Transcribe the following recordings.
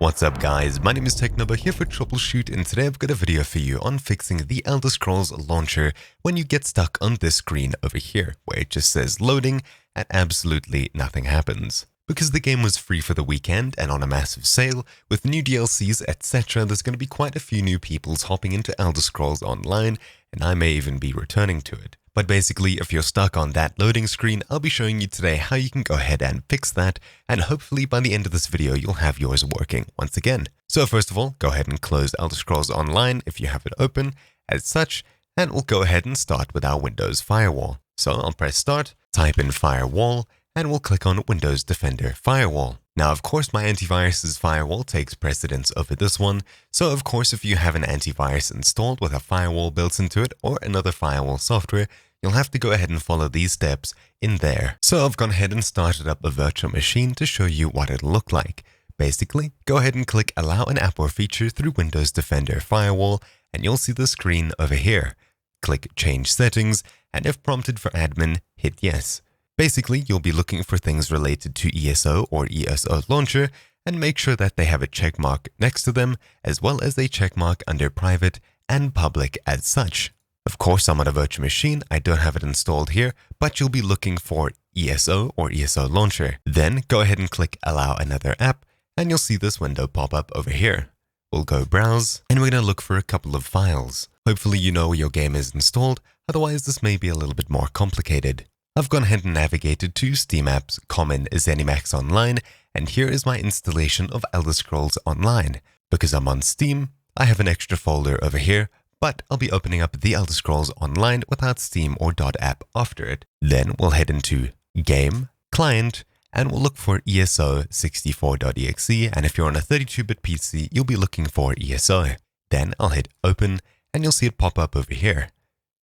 What's up guys, my name is Technoba here for Troubleshoot, and today I've got a video for you on fixing the Elder Scrolls launcher when you get stuck on this screen over here where it just says loading and absolutely nothing happens. Because the game was free for the weekend and on a massive sale with new DLCs etc, there's going to be quite a few new peoples hopping into Elder Scrolls Online, and I may even be returning to it. But basically, if you're stuck on that loading screen, I'll be showing you today how you can go ahead and fix that, and hopefully by the end of this video, you'll have yours working once again. So first of all, go ahead and close Elder Scrolls Online if you have it open as such, and we'll go ahead and start with our Windows Firewall. So I'll press Start, type in Firewall, and we'll click on Windows Defender Firewall. Now, of course, my antivirus's firewall takes precedence over this one. So, of course, if you have an antivirus installed with a firewall built into it or another firewall software, you'll have to go ahead and follow these steps in there. So I've gone ahead and started up a virtual machine to show you what it'll look like. Basically, go ahead and click Allow an app or feature through Windows Defender Firewall, and you'll see the screen over here. Click Change Settings, and if prompted for admin, hit Yes. Basically, you'll be looking for things related to ESO or ESO Launcher, and make sure that they have a check mark next to them, as well as a check mark under private and public as such. Of course, I'm on a virtual machine, I don't have it installed here, but you'll be looking for ESO or ESO Launcher. Then go ahead and click Allow another app, and you'll see this window pop up over here. We'll go Browse, and we're going to look for a couple of files. Hopefully you know where your game is installed, otherwise this may be a little bit more complicated. I've gone ahead and navigated to Steam Apps, Common, ZeniMax Online, and here is my installation of Elder Scrolls Online. Because I'm on Steam, I have an extra folder over here, but I'll be opening up the Elder Scrolls Online without Steam or .app after it. Then we'll head into Game, Client, and we'll look for ESO 64.exe, and if you're on a 32-bit PC, you'll be looking for ESO. Then I'll hit Open, and you'll see it pop up over here.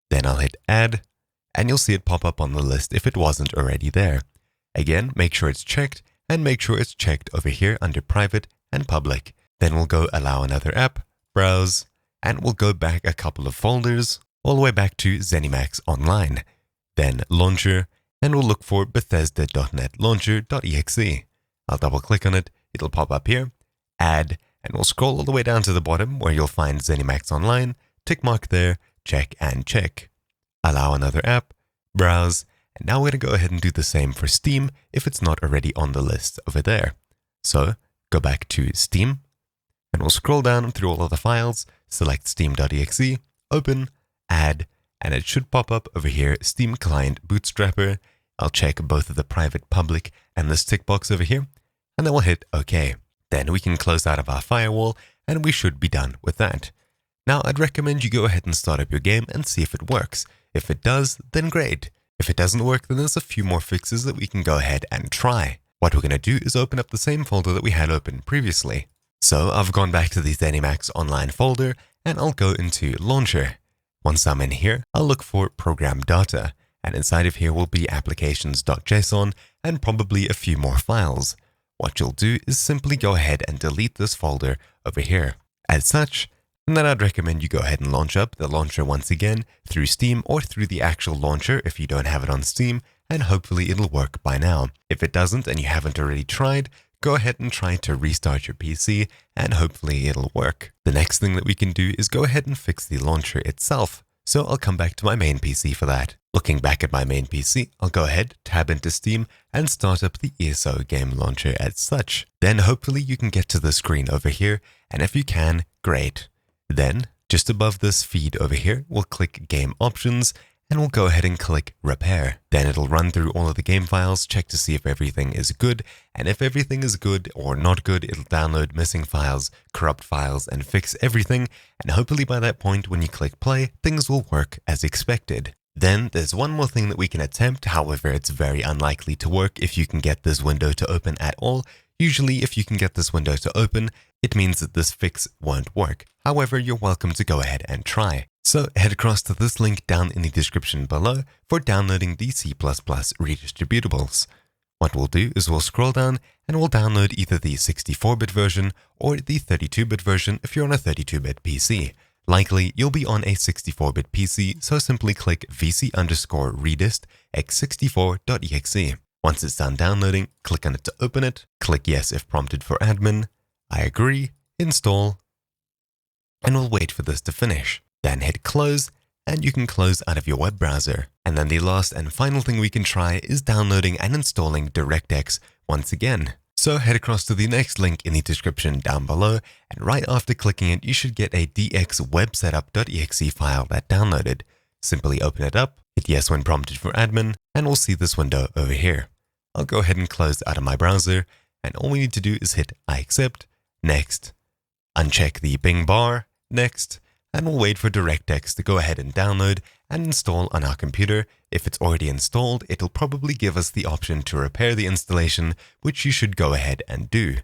Then I'll hit Add, and you'll see it pop up on the list if it wasn't already there. Again, make sure it's checked, and make sure it's checked over here under Private and Public. Then we'll go Allow another app, Browse, and we'll go back a couple of folders, all the way back to ZeniMax Online. Then Launcher, and we'll look for Bethesda.net Launcher.exe. I'll double click on it, it'll pop up here, Add, and we'll scroll all the way down to the bottom where you'll find ZeniMax Online, tick mark there, check and check. Allow another app, Browse, and now we're going to go ahead and do the same for Steam if it's not already on the list over there. So go back to Steam, and we'll scroll down through all of the files, select steam.exe, open, add, and it should pop up over here, Steam Client Bootstrapper. I'll check both of the private, public, and this tick box over here, and then we'll hit OK. Then we can close out of our firewall, and we should be done with that. Now, I'd recommend you go ahead and start up your game and see if it works. If it does, then great. If it doesn't work, then there's a few more fixes that we can go ahead and try. What we're going to do is open up the same folder that we had open previously. So I've gone back to the ZeniMax Online folder, and I'll go into Launcher. Once I'm in here, I'll look for ProgramData, and inside of here will be applications.json and probably a few more files. What you'll do is simply go ahead and delete this folder over here. As such, and then I'd recommend you go ahead and launch up the launcher once again through Steam or through the actual launcher if you don't have it on Steam, and hopefully it'll work by now. If it doesn't and you haven't already tried, go ahead and try to restart your PC and hopefully it'll work. The next thing that we can do is go ahead and fix the launcher itself. So I'll come back to my main PC for that. Looking back at my main PC, I'll go ahead, tab into Steam, and start up the ESO game launcher as such. Then hopefully you can get to the screen over here, and if you can, great. Then, just above this feed over here, we'll click Game Options, and we'll go ahead and click Repair. Then it'll run through all of the game files, check to see if everything is good, and if everything is good or not good, it'll download missing files, corrupt files, and fix everything, and hopefully by that point when you click play, things will work as expected. Then there's one more thing that we can attempt, however it's very unlikely to work if you can get this window to open at all. Usually if you can get this window to open, it means that this fix won't work. However, you're welcome to go ahead and try. So head across to this link down in the description below for downloading the C++ redistributables. What we'll do is we'll scroll down and we'll download either the 64-bit version or the 32-bit version if you're on a 32-bit PC. Likely, you'll be on a 64-bit PC, so simply click vc_redist x64.exe. Once it's done downloading, click on it to open it, click yes if prompted for admin, I agree, install, and we'll wait for this to finish. Then hit close, and you can close out of your web browser. And then the last and final thing we can try is downloading and installing DirectX once again. So head across to the next link in the description down below, and right after clicking it, you should get a dxwebsetup.exe file that downloaded. Simply open it up, hit yes when prompted for admin, and we'll see this window over here. I'll go ahead and close out of my browser, and all we need to do is hit I accept, next, uncheck the Bing bar, next, and we'll wait for DirectX to go ahead and download and install on our computer. If it's already installed, it'll probably give us the option to repair the installation, which you should go ahead and do.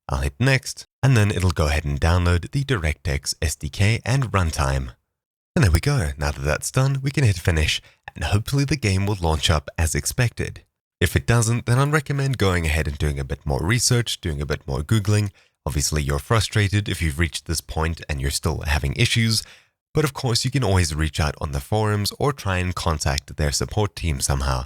I'll hit next, and then it'll go ahead and download the DirectX SDK and runtime. And there we go. Now that that's done, we can hit finish, and hopefully the game will launch up as expected. If it doesn't, then I'd recommend going ahead and doing a bit more research, doing a bit more Googling. Obviously, you're frustrated if you've reached this point and you're still having issues, but of course you can always reach out on the forums or try and contact their support team somehow.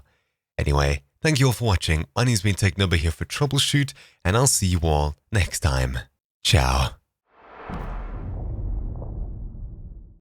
Anyway, thank you all for watching. My name's been TechNubber here for Troubleshoot, and I'll see you all next time. Ciao.